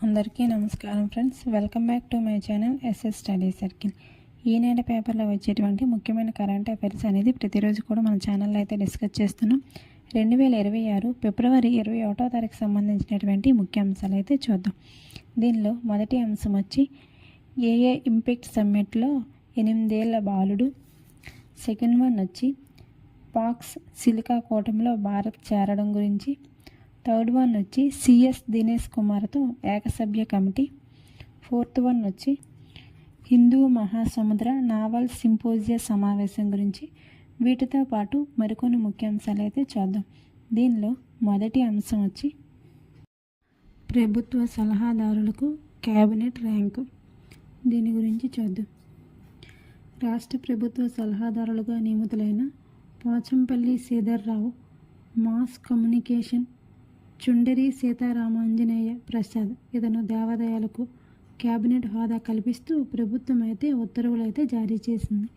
అందరికీ నమస్కారం friends, welcome back to my channel SS study circle. Eenadu పేపర్లో వచ్చేటువంటి ముఖ్యమైన కరెంట్ అఫైర్స్ అనేది ప్రతిరోజు కూడా మన ఛానల్లో అయితే డిస్కస్ చేస్తున్నాం. 2026 ఫిబ్రవరి 21వ తారీఖు సంబంధించినటువంటి ముఖ్యాంశాలు అయితే చూద్దాం. దీనిలో మొదటి అంశం వచ్చి ఏఏ ఇంపాక్ట్ సమ్మిట్లో 8 ఏళ్ల బాలుడు. సెకండ్ వన్ వచ్చి పాక్స్ సిలికా కూటమిలో భారత్ చేరడం గురించి. థర్డ్ వన్ వచ్చి సిఎస్ దినేష్ కుమార్తో ఏకసభ్య కమిటీ. ఫోర్త్ వన్ వచ్చి హిందూ మహాసముద్ర నావల్ సింపోజియా సమావేశం గురించి. వీటితో పాటు మరికొన్ని ముఖ్యాంశాలు అయితే చూద్దాం. దీనిలో మొదటి అంశం వచ్చి ప్రభుత్వ సలహాదారులకు కేబినెట్ ర్యాంకు. దీని గురించి చూద్దాం. రాష్ట్ర ప్రభుత్వ సలహాదారులుగా నియమితులైన పోచంపల్లి శ్రీధర్రావు, మాస్ కమ్యూనికేషన్ చుండరి సీతారామాంజనేయ ప్రసాద్ ఇతను దేవాదాయాలకు క్యాబినెట్ హోదా కల్పిస్తూ ప్రభుత్వం అయితే ఉత్తర్వులు అయితే జారీ చేసింది.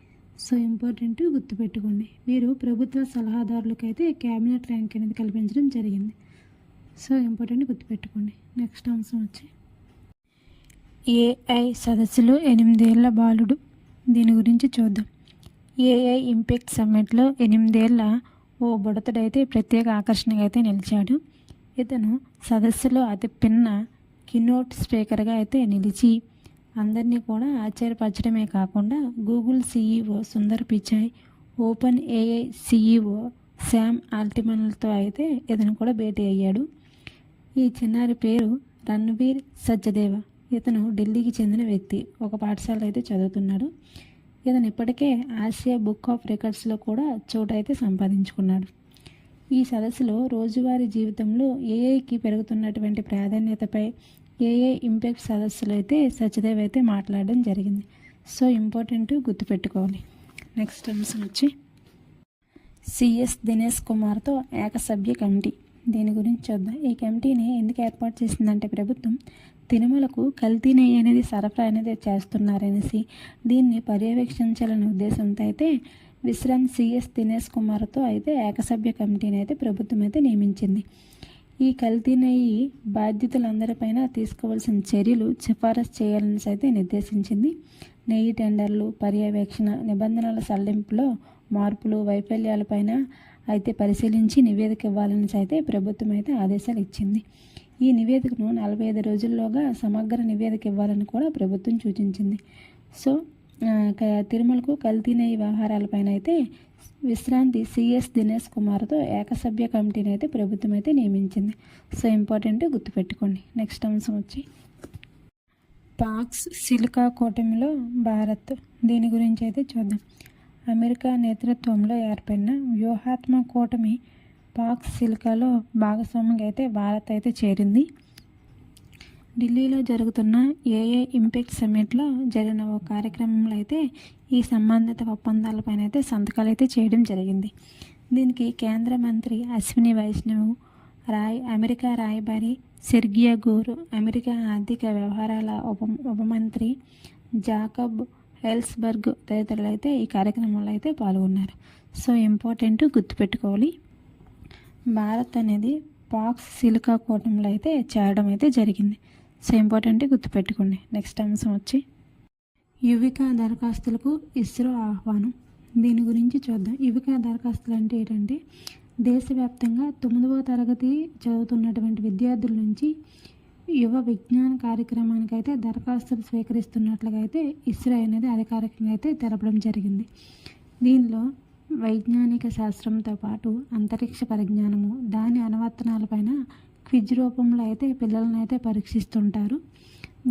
సో ఇంపార్టెంట్ గుర్తుపెట్టుకోండి. వీరు ప్రభుత్వ సలహాదారులకైతే క్యాబినెట్ ర్యాంక్ అనేది కల్పించడం జరిగింది. సో ఇంపార్టెంట్ గుర్తుపెట్టుకోండి. నెక్స్ట్ అంశం వచ్చి ఏఐ సదస్సులో 8 ఏళ్ల బాలుడు. దీని గురించి చూద్దాం. ఏఐ ఇంపాక్ట్ సమ్మిట్లో 8 ఏళ్ల ఓ బుడతడైతే ప్రత్యేక ఆకర్షణగా అయితే నిలిచాడు. ఇతను సదస్సులో అతి పిన్న కీనోట్ స్పీకర్గా అయితే నిలిచి అందరినీ కూడా ఆశ్చర్యపరచడమే కాకుండా Google CEO Sundar Pichai, open AI CEO Sam ఆల్ట్మన్లతో అయితే ఇతను కూడా భేటీ అయ్యాడు. ఈ చిన్నారి పేరు రణ్వీర్ సచ్దేవ. ఇతను ఢిల్లీకి చెందిన వ్యక్తి. ఒక పాఠశాల అయితే చదువుతున్నాడు. ఇతను ఇప్పటికే ఆసియా బుక్ ఆఫ్ రికార్డ్స్లో కూడా చోటు అయితే సంపాదించుకున్నాడు. ఈ సదస్సులో రోజువారీ జీవితంలో ఏఐకి పెరుగుతున్నటువంటి ప్రాధాన్యతపై ఏఐ ఇంపాక్ట్ సదస్సులో అయితే సచ్దేవ్ అయితే మాట్లాడడం జరిగింది. సో ఇంపార్టెంట్ గుర్తుపెట్టుకోవాలి. నెక్స్ట్ అంశం వచ్చి సిఎస్ దినేష్ కుమార్తో ఏకసభ్య కమిటీ. దీని గురించి చూద్దాం. ఈ కమిటీని ఎందుకు ఏర్పాటు చేసిందంటే ప్రభుత్వం తిరుమలకు కల్తీ నెయ్యి అనేది సరఫరా అనేది చేస్తున్నారనేసి దీన్ని పర్యవేక్షించాలనే ఉద్దేశంతో అయితే విశ్రాంత్ సిఎస్ దినేష్ కుమార్తో అయితే ఏకసభ్య కమిటీని అయితే ప్రభుత్వం అయితే నియమించింది. ఈ కల్తీ నెయ్యి బాధ్యతలందరిపైన తీసుకోవాల్సిన చర్యలు సిఫారసు చేయాలని అయితే నిర్దేశించింది. నెయ్యి టెండర్లు, పర్యవేక్షణ, నిబంధనల సడలింపులో మార్పులు, వైఫల్యాలపైన అయితే పరిశీలించి నివేదిక ఇవ్వాలని అయితే ప్రభుత్వం అయితే ఆదేశాలు ఇచ్చింది. ఈ నివేదికను 45 రోజుల్లోగా సమగ్ర నివేదిక ఇవ్వాలని కూడా ప్రభుత్వం సూచించింది. సో తిరుమలకు కల్తీ నెయ్యి వ్యవహారాలపైన అయితే విశ్రాంతి సిఎస్ దినేష్ కుమార్తో ఏకసభ్య కమిటీని అయితే ప్రభుత్వం అయితే నియమించింది. సో ఇంపార్టెంట్ గుర్తుపెట్టుకోండి. నెక్స్ట్ అంశం వచ్చి పాక్స్ సిలికా కూటమిలో భారత్. దీని గురించి అయితే చూద్దాం. అమెరికా నేతృత్వంలో ఏర్పడిన వ్యూహాత్మక కూటమి పాక్స్ సిలికాలో భాగస్వామ్యంగా అయితే భారత్ అయితే చేరింది. ఢిల్లీలో జరుగుతున్న ఏఐ ఇంపాక్ట్ సమ్మిట్లో జరిగిన ఓ కార్యక్రమంలో అయితే ఈ సంబంధిత ఒప్పందాలపైన అయితే సంతకాలు అయితే చేయడం జరిగింది. దీనికి కేంద్ర మంత్రి అశ్విని వైష్ణవ్, అమెరికా రాయబారి సెర్గియా గోరు, అమెరికా ఆర్థిక వ్యవహారాల ఉపమంత్రి జాకబ్ ఎల్స్బర్గ్ తదితరులు అయితే ఈ కార్యక్రమంలో అయితే పాల్గొన్నారు. సో ఇంపార్టెంట్ గుర్తుపెట్టుకోవాలి. భారత్ అనేది పాక్స్ సిలికా కూటమిలో అయితే చేరడం అయితే జరిగింది. సో ఇంపార్టెంట్ గుర్తుపెట్టుకోండి. నెక్స్ట్ అంశం వచ్చి యువికా దరఖాస్తులకు ఇస్రో ఆహ్వానం. దీని గురించి చూద్దాం. యువికా దరఖాస్తులు అంటే ఏంటంటే దేశవ్యాప్తంగా 9వ తరగతి చదువుతున్నటువంటి విద్యార్థుల నుంచి యువ విజ్ఞాన కార్యక్రమానికి అయితే దరఖాస్తులు స్వీకరిస్తున్నట్లుగా అయితే ఇస్రో అనేది అధికారికంగా అయితే తెలపడం జరిగింది. దీనిలో వైజ్ఞానిక శాస్త్రంతో పాటు అంతరిక్ష పరిజ్ఞానము, దాని అనువర్తనాలపైన క్విజ్ రూపంలో అయితే పిల్లలను అయితే పరీక్షిస్తుంటారు.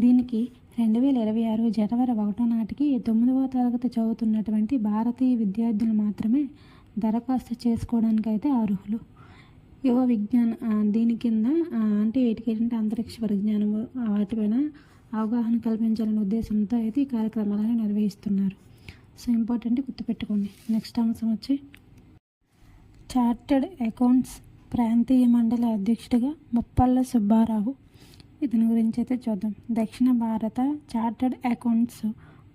దీనికి 2026 జనవరి 1 నాటికి 9వ తరగతి చదువుతున్నటువంటి భారతీయ విద్యార్థులు మాత్రమే దరఖాస్తు చేసుకోవడానికి అయితే అర్హులు. యువ విజ్ఞాన దీని కింద అంటే వీటికి అంతరిక్ష పరిజ్ఞానము వాటిపైన అవగాహన కల్పించాలనే ఉద్దేశంతో అయితే ఈ కార్యక్రమాలను నిర్వహిస్తున్నారు. సో ఇంపార్టెంట్ గుర్తుపెట్టుకోండి. నెక్స్ట్ అంశం వచ్చి చార్టర్డ్ అకౌంట్స్ ప్రాంతీయ మండలి అధ్యక్షుడిగా ముప్పల్ల సుబ్బారావు. ఇతని గురించి అయితే చూద్దాం. దక్షిణ భారత చార్టర్డ్ అకౌంట్స్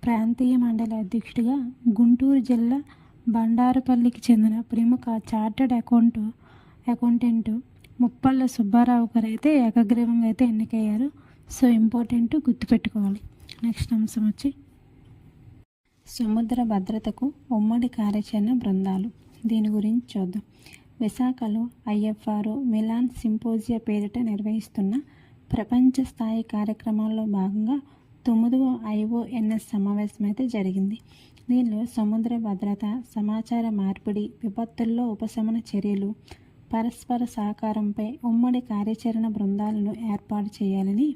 ప్రాంతీయ మండలి అధ్యక్షుడిగా గుంటూరు జిల్లా బండారుపల్లికి చెందిన ప్రముఖ చార్టర్డ్ అకౌంటెంట్ ముప్పల్ల సుబ్బారావు గారు అయితే ఏకగ్రీవంగా అయితే ఎన్నికయ్యారు. సో ఇంపార్టెంట్ గుర్తుపెట్టుకోవాలి. నెక్స్ట్ అంశం వచ్చి సముద్ర భద్రతకు ఉమ్మడి కార్యాచరణ బృందాలు. దీని గురించి చూద్దాం. విశాఖలో IFRO మిలాన్ సింపోజియా పేరిట నిర్వహిస్తున్న ప్రపంచ స్థాయి కార్యక్రమాల్లో భాగంగా 9వ IONS సమావేశం అయితే జరిగింది. దీనిలో సముద్ర భద్రత, సమాచార మార్పిడి, విపత్తుల్లో ఉపశమన చర్యలు, పరస్పర సహకారంపై ఉమ్మడి కార్యాచరణ బృందాలను ఏర్పాటు చేయాలని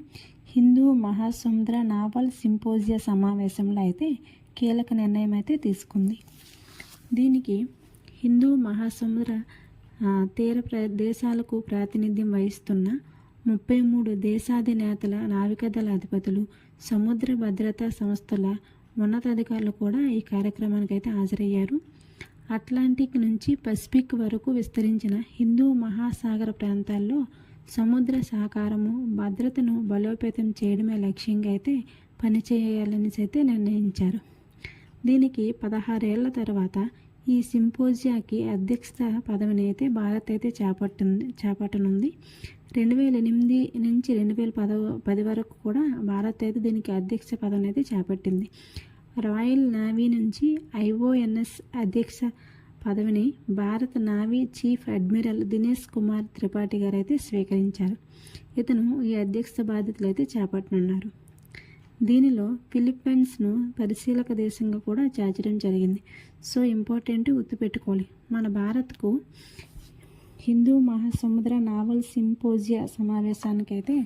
హిందూ మహాసముద్ర నావల్ సింపోజియా సమావేశంలో అయితే కీలక నిర్ణయం అయితే తీసుకుంది. దీనికి హిందూ మహాసముద్ర తీర దేశాలకు ప్రాతినిధ్యం వహిస్తున్న 33 దేశాధినేతల, నావికాదళ అధిపతులు, సముద్ర భద్రతా సంస్థల ఉన్నతాధికారులు కూడా ఈ కార్యక్రమానికి అయితే హాజరయ్యారు. అట్లాంటిక్ నుంచి పసిఫిక్ వరకు విస్తరించిన హిందూ మహాసాగర ప్రాంతాల్లో సముద్ర సహకారము, భద్రతను బలోపేతం చేయడమే లక్ష్యంగా అయితే పనిచేయాలని అయితే నిర్ణయించారు. దీనికి 16 ఏళ్ల తర్వాత ఈ సింపోజియాకి అధ్యక్షత పదవిని అయితే భారత్ అయితే చేపట్టనుంది. 2008 నుంచి 2010 వరకు కూడా భారత్ అయితే దీనికి అధ్యక్ష పదవిని అయితే చేపట్టింది. రాయల్ నేవీ నుంచి IONS అధ్యక్ష పదవిని భారత navy chief admiral Dinesh Kumar Tripathi గారు అయితే స్వీకరించారు. ఇతను ఈ అధ్యక్ష బాధ్యతలు అయితే చేపట్టనున్నారు. దీనిలో ఫిలిప్పైన్స్ను పరిశీలక దేశంగా కూడా చేర్చడం జరిగింది. సో ఇంపార్టెంట్ గుర్తుపెట్టుకోవాలి. మన భారత్కు హిందూ మహాసముద్ర నావల్ సింపోజియా సమావేశానికి అయితే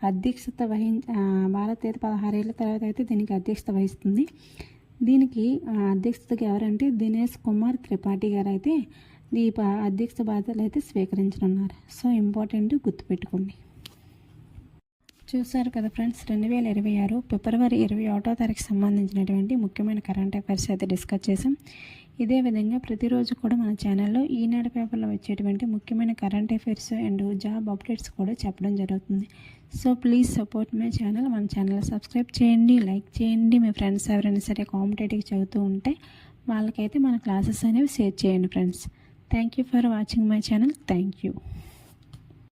అధ్యక్షత భారత్ అయితే 16 ఏళ్ల తర్వాత అయితే దీనికి అధ్యక్షత వహిస్తుంది. దీనికి అధ్యక్షతకి ఎవరంటే దినేష్ కుమార్ త్రిపాఠి గారు అయితే ఈ అధ్యక్ష బాధ్యతలు అయితే స్వీకరించనున్నారు. సో ఇంపార్టెంట్ గుర్తుపెట్టుకోండి. చూసారు కదా ఫ్రెండ్స్, 2026 ఫిబ్రవరి 21వ తారీఖు సంబంధించినటువంటి ముఖ్యమైన కరెంట్ అఫైర్స్ అయితే డిస్కస్ చేసాం. ఇదే విధంగా ప్రతిరోజు కూడా మన ఛానల్లో ఈనాడు పేపర్లో వచ్చేటువంటి ముఖ్యమైన current affairs and job updates కూడా చెప్పడం జరుగుతుంది. So please support my channel. మన ఛానల్ సబ్స్క్రైబ్ చేయండి, లైక్ చేయండి. మీ ఫ్రెండ్స్ ఎవరైనా సరే కాంపిటేటివ్ చదువుతూ ఉంటే వాళ్ళకైతే మన క్లాసెస్ అనేవి షేర్ చేయండి friends. Thank you for watching my channel. Thank you.